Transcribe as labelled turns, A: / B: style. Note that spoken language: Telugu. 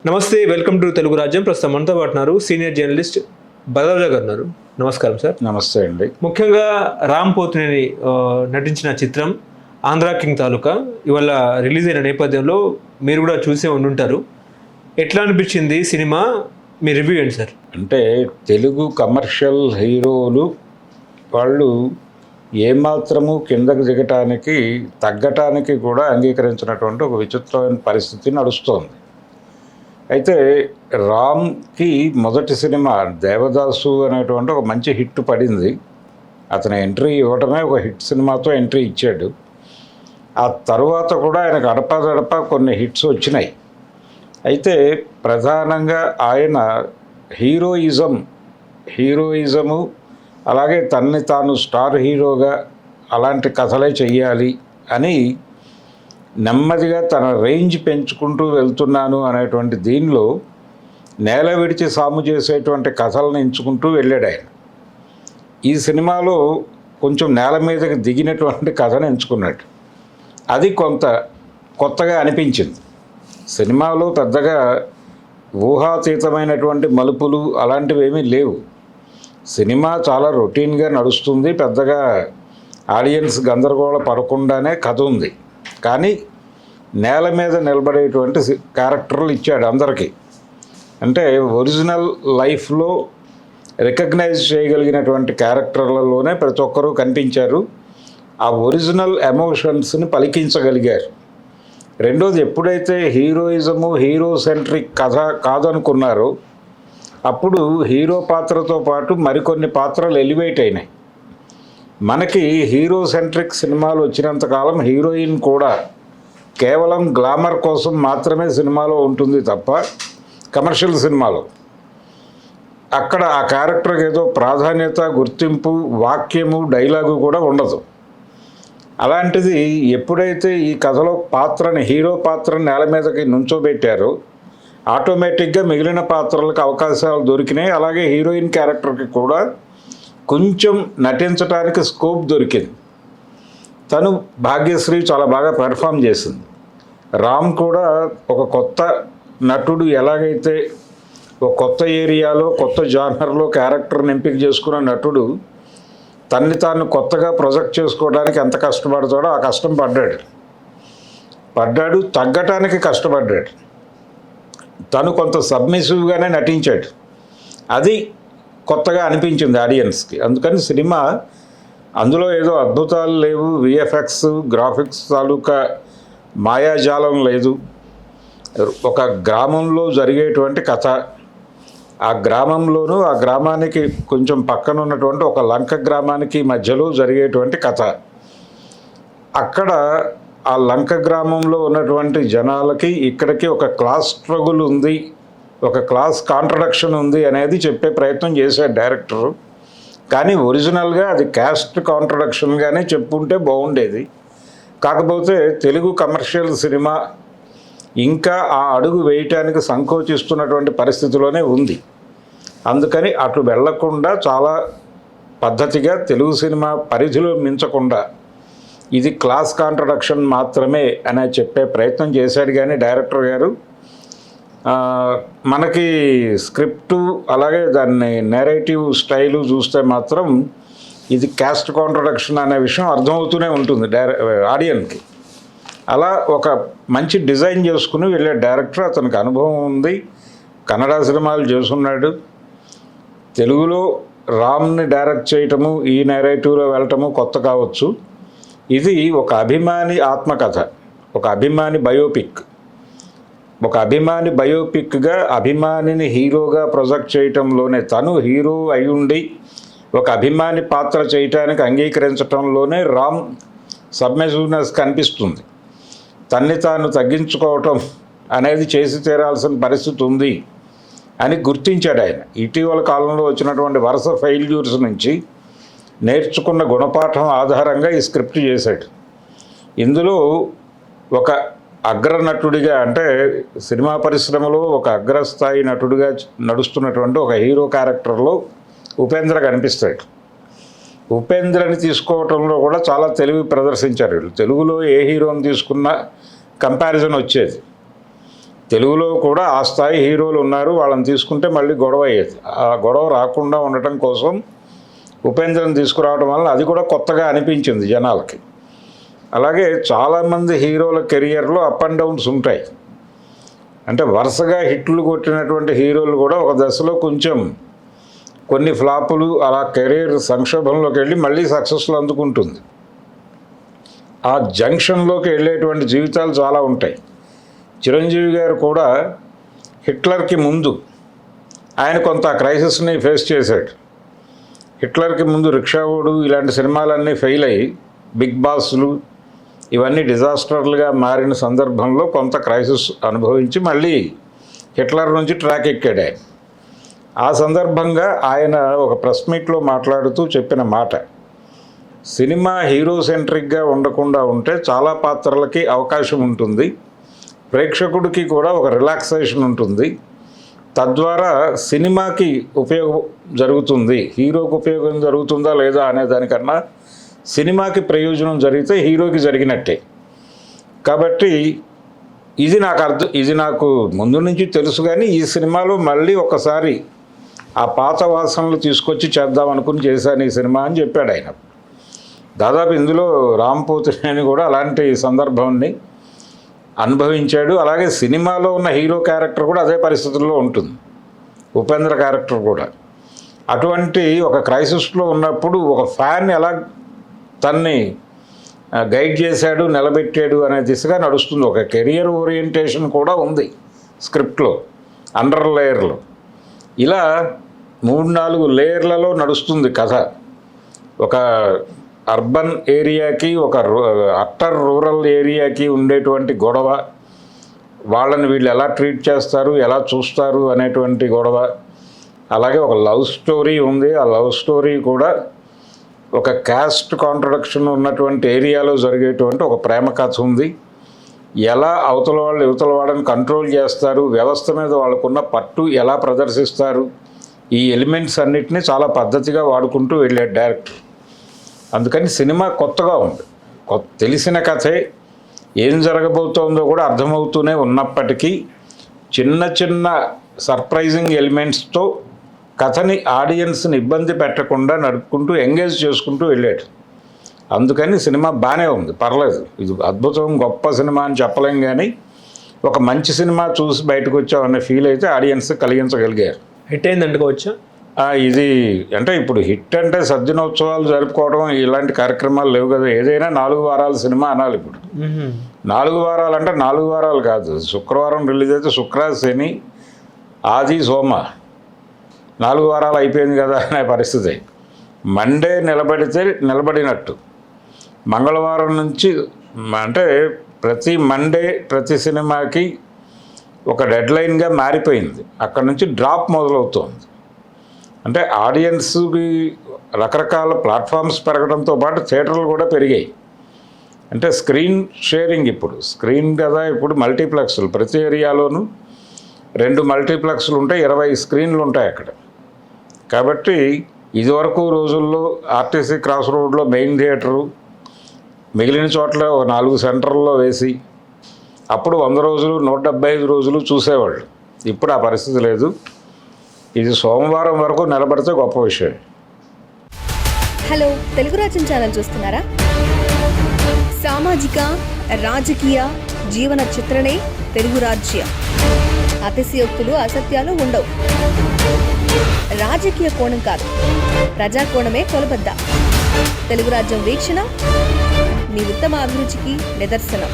A: నమస్తే, వెల్కమ్ టు తెలుగు రాజ్యం. ప్రస్తుతం మనతో పాటున్నారు సీనియర్ జర్నలిస్ట్ బదవజ గారు ఉన్నారు. నమస్కారం సార్.
B: నమస్తే అండి.
A: ముఖ్యంగా రామ్ పోతినేని నటించిన చిత్రం ఆంధ్ర కింగ్ తాలూకా ఇవాళ రిలీజ్ అయిన నేపథ్యంలో మీరు కూడా చూసే ఉండుంటారు. ఎట్లా అనిపించింది సినిమా? మీ రివ్యూ ఏంటి సార్?
B: అంటే తెలుగు కమర్షియల్ హీరోలు వాళ్ళు ఏమాత్రము కిందకు దిగటానికి తగ్గటానికి కూడా అంగీకరించినటువంటి ఒక విచిత్రమైన పరిస్థితి నడుస్తోంది. అయితే రామ్కి మొదటి సినిమా దేవదాసు అనేటువంటి ఒక మంచి హిట్ పడింది. అతను ఎంట్రీ ఇవ్వటమే ఒక హిట్ సినిమాతో ఎంట్రీ ఇచ్చాడు. ఆ తర్వాత కూడా ఆయనకు అడపాదడప కొన్ని హిట్స్ వచ్చినాయి. అయితే ప్రధానంగా ఆయన హీరోయిజము అలాగే తన్ని తాను స్టార్ హీరోగా అలాంటి కథలే చెయ్యాలి అని నెమ్మదిగా తన రేంజ్ పెంచుకుంటూ వెళ్తున్నాను అనేటువంటి దీనిలో నేల విడిచి సాము చేసేటువంటి కథలను ఎంచుకుంటూ వెళ్ళాడు ఆయన. ఈ సినిమాలో కొంచెం నేల మీదకి దిగినటువంటి కథను ఎంచుకున్నాడు. అది కొంత కొత్తగా అనిపించింది. సినిమాలో పెద్దగా ఊహాతీతమైనటువంటి మలుపులు అలాంటివి ఏమీ లేవు. సినిమా చాలా రొటీన్గా నడుస్తుంది. పెద్దగా ఆడియన్స్ గందరగోళ పడకుండానే కథ ఉంది. కానీ నేల మీద నిలబడేటువంటి క్యారెక్టర్లు ఇచ్చాడు అందరికీ. అంటే ఒరిజినల్ లైఫ్లో రికగ్నైజ్ చేయగలిగినటువంటి క్యారెక్టర్లలోనే ప్రతి ఒక్కరూ కనిపించారు. ఆ ఒరిజినల్ ఎమోషన్స్ని పలికించగలిగారు. రెండోది, ఎప్పుడైతే హీరోయిజము హీరో సెంట్రిక్ కథ కాదనుకున్నారో అప్పుడు హీరో పాత్రతో పాటు మరికొన్ని పాత్రలు ఎలివేట్ అయినాయి. మనకి హీరో సెంట్రిక్ సినిమాలు వచ్చినంతకాలం హీరోయిన్ కూడా కేవలం గ్లామర్ కోసం మాత్రమే సినిమాలో ఉంటుంది తప్ప కమర్షియల్ సినిమాలో అక్కడ ఆ క్యారెక్టర్కి ఏదో ప్రాధాన్యత, గుర్తింపు, వాక్యము, డైలాగు కూడా ఉండదు. అలాంటిది ఎప్పుడైతే ఈ కథలో హీరో పాత్రని నేల మీదకి నుంచోబెట్టారో ఆటోమేటిక్గా మిగిలిన పాత్రలకు అవకాశాలు దొరికినాయి. అలాగే హీరోయిన్ క్యారెక్టర్కి కూడా కొంచెం నటించడానికి స్కోప్ దొరికింది. తను భాగ్యశ్రీ చాలా బాగా పెర్ఫామ్ చేసింది. రామ్ కూడా ఒక కొత్త నటుడు ఎలాగైతే ఒక కొత్త ఏరియాలో కొత్త జానర్లో క్యారెక్టర్ని ఎంపిక చేసుకున్న నటుడు తన్ని తాను కొత్తగా ప్రొజెక్ట్ చేసుకోవడానికి ఎంత కష్టపడతాడో ఆ కష్టం పడ్డాడు. తగ్గటానికి కష్టపడ్డాడు. తను కొంత సబ్మిసివ్గానే నటించాడు. అది కొత్తగా అనిపించింది ఆడియన్స్కి. అందుకని సినిమా అందులో ఏదో అద్భుతాలు లేవు, విఎఫ్ఎక్స్ గ్రాఫిక్స్ తాలూకా మాయాజాలం లేదు. ఒక గ్రామంలో జరిగేటువంటి కథ, ఆ గ్రామంలోనూ ఆ గ్రామానికి కొంచెం పక్కన ఉన్నటువంటి ఒక లంక గ్రామానికి మధ్యలో జరిగేటువంటి కథ. అక్కడ ఆ లంక గ్రామంలో ఉన్నటువంటి జనాలకి ఇక్కడికి ఒక క్లాస్ స్ట్రగుల్ ఉంది, ఒక క్లాస్ కాంట్రడక్షన్ ఉంది అనేది చెప్పే ప్రయత్నం చేశాడు డైరెక్టరు. కానీ ఒరిజినల్గా అది క్యాస్ట్ కాంట్రడక్షన్గానే చెప్పుంటే బాగుండేది. కాకపోతే తెలుగు కమర్షియల్ సినిమా ఇంకా ఆ అడుగు వేయటానికి సంకోచిస్తున్నటువంటి పరిస్థితిలోనే ఉంది. అందుకని అటు వెళ్లకుండా చాలా పద్ధతిగా తెలుగు సినిమా పరిధిలో మించకుండా ఇది క్లాస్ కాంట్రడక్షన్ మాత్రమే అనే చెప్పే ప్రయత్నం చేశాడు. కానీ డైరెక్టర్ గారు మనకి స్క్రిప్టు అలాగే దాన్ని నేరేటివ్ స్టైలు చూస్తే మాత్రం ఇది క్యాస్ట్ కాంట్రడక్షన్ అనే విషయం అర్థమవుతూనే ఉంటుంది ఆడియన్కి. అలా ఒక మంచి డిజైన్ చేసుకుని వెళ్ళే డైరెక్టర్. అతనికి అనుభవం ఉంది, కన్నడ సినిమాలు చేస్తున్నాడు. తెలుగులో రామ్ని డైరెక్ట్ చేయటము, ఈ నేరేటివ్లో వెళ్ళటము కొత్త కావచ్చు. ఇది ఒక అభిమాని ఆత్మకథ, ఒక అభిమాని బయోపిక్. ఒక అభిమాని బయోపిక్గా అభిమానిని హీరోగా ప్రొజెక్ట్ చేయటంలోనే, తను హీరో అయ్యుండి ఒక అభిమాని పాత్ర చేయటానికి అంగీకరించటంలోనే రామ్ సబ్మిసివ్నెస్ కనిపిస్తుంది. తన్ని తాను తగ్గించుకోవటం అనేది చేసి తీరాల్సిన పరిస్థితి ఉంది అని గుర్తించాడు ఆయన. ఇటీవల కాలంలో వచ్చినటువంటి వరుస ఫెయిల్యూర్స్ నుంచి నేర్చుకున్న గుణపాఠం ఆధారంగా ఈ స్క్రిప్ట్ చేశాడు. ఇందులో ఒక అగ్రనటుడిగా, అంటే సినిమా పరిశ్రమలో ఒక అగ్రస్థాయి నటుడిగా నడుస్తున్నటువంటి ఒక హీరో క్యారెక్టర్లో ఉపేంద్ర కనిపిస్తాడు. ఉపేంద్రని తీసుకోవటంలో కూడా చాలా తెలివి ప్రదర్శించారు వీళ్ళు. తెలుగులో ఏ హీరోని తీసుకున్నా కంపారిజన్ వచ్చేది. తెలుగులో కూడా ఆ స్థాయి హీరోలు ఉన్నారు, వాళ్ళని తీసుకుంటే మళ్ళీ గొడవ అయ్యేది. ఆ గొడవ రాకుండా ఉండటం కోసం ఉపేంద్రని తీసుకురావడం వల్ల అది కూడా కొత్తగా అనిపించింది జనాలకి. అలాగే చాలామంది హీరోల కెరియర్లో అప్ అండ్ డౌన్స్ ఉంటాయి. అంటే వరుసగా హిట్లు కొట్టినటువంటి హీరోలు కూడా ఒక దశలో కొంచెం కొన్ని ఫ్లాపులు అలా కెరీర్ సంక్షోభంలోకి వెళ్ళి మళ్ళీ సక్సెస్లు అందుకుంటుంది. ఆ జంక్షన్లోకి వెళ్ళేటువంటి జీవితాలు చాలా ఉంటాయి. చిరంజీవి గారు కూడా హిట్లర్కి ముందు ఆయన కొంత క్రైసిస్ని ఫేస్ చేశాడు. హిట్లర్కి ముందు రిక్షావోడు ఇలాంటి సినిమాలన్నీ ఫెయిల్ అయ్యి బిగ్ బాస్లు ఇవన్నీ డిజాస్టర్లుగా మారిన సందర్భంలో కొంత క్రైసిస్ అనుభవించి మళ్ళీ హిట్లర్ నుంచి ట్రాక్ ఎక్కాడు ఆయన. ఆ సందర్భంగా ఆయన ఒక ప్రెస్ మీట్లో మాట్లాడుతూ చెప్పిన మాట, సినిమా హీరో సెంట్రిక్గా ఉండకుండా ఉంటే చాలా పాత్రలకి అవకాశం ఉంటుంది, ప్రేక్షకుడికి కూడా ఒక రిలాక్సేషన్ ఉంటుంది, తద్వారా సినిమాకి ఉపయోగం జరుగుతుంది. హీరోకి ఉపయోగం జరుగుతుందా లేదా అనే దానికన్నా సినిమాకి ప్రయోజనం జరిగితే హీరోకి జరిగినట్టే. కాబట్టి ఇది నాకు ముందు నుంచి తెలుసు, కానీ ఈ సినిమాలో మళ్ళీ ఒకసారి ఆ పాత వాసనలు తీసుకొచ్చి చేద్దాం అనుకుని చేశాను ఈ సినిమా అని చెప్పాడు ఆయన. దాదాపు ఇందులో రామ్ పోతినేని కూడా అలాంటి సందర్భాన్ని అనుభవించాడు. అలాగే సినిమాలో ఉన్న హీరో క్యారెక్టర్ కూడా అదే పరిస్థితుల్లో ఉంటుంది, ఉపేంద్ర క్యారెక్టర్ కూడా. అటువంటి ఒక క్రైసిస్లో ఉన్నప్పుడు ఒక ఫ్యాన్ ఎలా తన్ని గైడ్ చేశాడు, నిలబెట్టాడు అనే దిశగా నడుస్తుంది. ఒక కెరియర్ ఓరియంటేషన్ కూడా ఉంది స్క్రిప్ట్లో, అండర్ లేయర్లో. ఇలా 3-4 లేయర్లలో నడుస్తుంది కథ. ఒక అర్బన్ ఏరియాకి, ఒక అట్టర్ రూరల్ ఏరియాకి ఉండేటువంటి గొడవ, వాళ్ళని వీళ్ళు ఎలా ట్రీట్ చేస్తారు, ఎలా చూస్తారు అనేటువంటి గొడవ. అలాగే ఒక లవ్ స్టోరీ ఉంది. ఆ లవ్ స్టోరీ కూడా ఒక క్యాస్ట్ కాంట్రడిక్షన్ ఉన్నటువంటి ఏరియాలో జరిగేటువంటి ఒక ప్రేమ కథ ఉంది. ఎలా అవతల వాళ్ళు యువతల వాళ్ళని కంట్రోల్ చేస్తారు, వ్యవస్థ మీద వాళ్ళకున్న పట్టు ఎలా ప్రదర్శిస్తారు, ఈ ఎలిమెంట్స్ అన్నిటినీ చాలా పద్ధతిగా వాడుకుంటూ వెళ్ళాడు డైరెక్టర్. అందుకని సినిమా కొత్తగా ఉంది. తెలిసిన కథే, ఏం జరగబోతోందో కూడా అర్థమవుతూనే ఉన్నప్పటికీ చిన్న చిన్న సర్ప్రైజింగ్ ఎలిమెంట్స్తో కథని ఆడియన్స్ని ఇబ్బంది పెట్టకుండా నడుపుకుంటూ ఎంగేజ్ చేసుకుంటూ వెళ్ళాడు. అందుకని సినిమా బాగానే ఉంది, పర్లేదు. ఇది అద్భుతం గొప్ప సినిమా అని చెప్పలేం, కానీ ఒక మంచి సినిమా చూసి బయటకు వచ్చామనే ఫీల్ అయితే ఆడియన్స్ కలిగించగలిగారు.
A: హిట్ అయింది అనుకోవచ్చా?
B: ఇది అంటే ఇప్పుడు హిట్ అంటే సద్దినోత్సవాలు జరుపుకోవడం ఇలాంటి కార్యక్రమాలు లేవు కదా. ఏదైనా 4 వారాల సినిమా అనాలి. ఇప్పుడు 4 వారాలు అంటే 4 వారాలు కాదు. శుక్రవారం రిలీజ్ అయితే శుక్ర, శని, ఆది, సోమ 4 వారాలు అయిపోయింది కదా అనే పరిస్థితి. మండే నిలబడితే నిలబడినట్టు. మంగళవారం నుంచి అంటే ప్రతి మండే ప్రతి సినిమాకి ఒక డెడ్లైన్గా మారిపోయింది. అక్కడ నుంచి డ్రాప్ మొదలవుతోంది. అంటే ఆడియన్స్కి రకరకాల ప్లాట్ఫామ్స్ పెరగడంతో పాటు థియేటర్లు కూడా పెరిగాయి. అంటే స్క్రీన్ షేరింగ్, ఇప్పుడు స్క్రీన్ కదా, ఇప్పుడు మల్టీప్లెక్స్లు ప్రతి ఏరియాలోనూ 2 మల్టీప్లెక్స్లు ఉంటాయి, 20 స్క్రీన్లు ఉంటాయి అక్కడ. కాబట్టి ఇదివరకు రోజుల్లో ఆర్టీసీ క్రాస్ రోడ్లో మెయిన్ థియేటరు, మిగిలిన చోట్ల ఒక 4 సెంటర్లో వేసి అప్పుడు 100 రోజులు 175 రోజులు చూసేవాళ్ళు. ఇప్పుడు ఆ పరిస్థితి లేదు. ఇది సోమవారం వరకు నిలబడితే గొప్ప విషయం.
C: హలో, తెలుగు రాజ్యం ఛానల్ చూస్తున్నారా? సామాజిక రాజకీయ జీవన చిత్రణే తెలుగు రాజ్యం. అతిశయోక్తులు అసత్యాలు ఉండవు. రాజకీయ కోణం కాదు, ప్రజా కోణమే కొలబద్ద. తెలుగు రాజ్యం వీక్షణ మీ ఉత్తమ అభిరుచికి నిదర్శనం.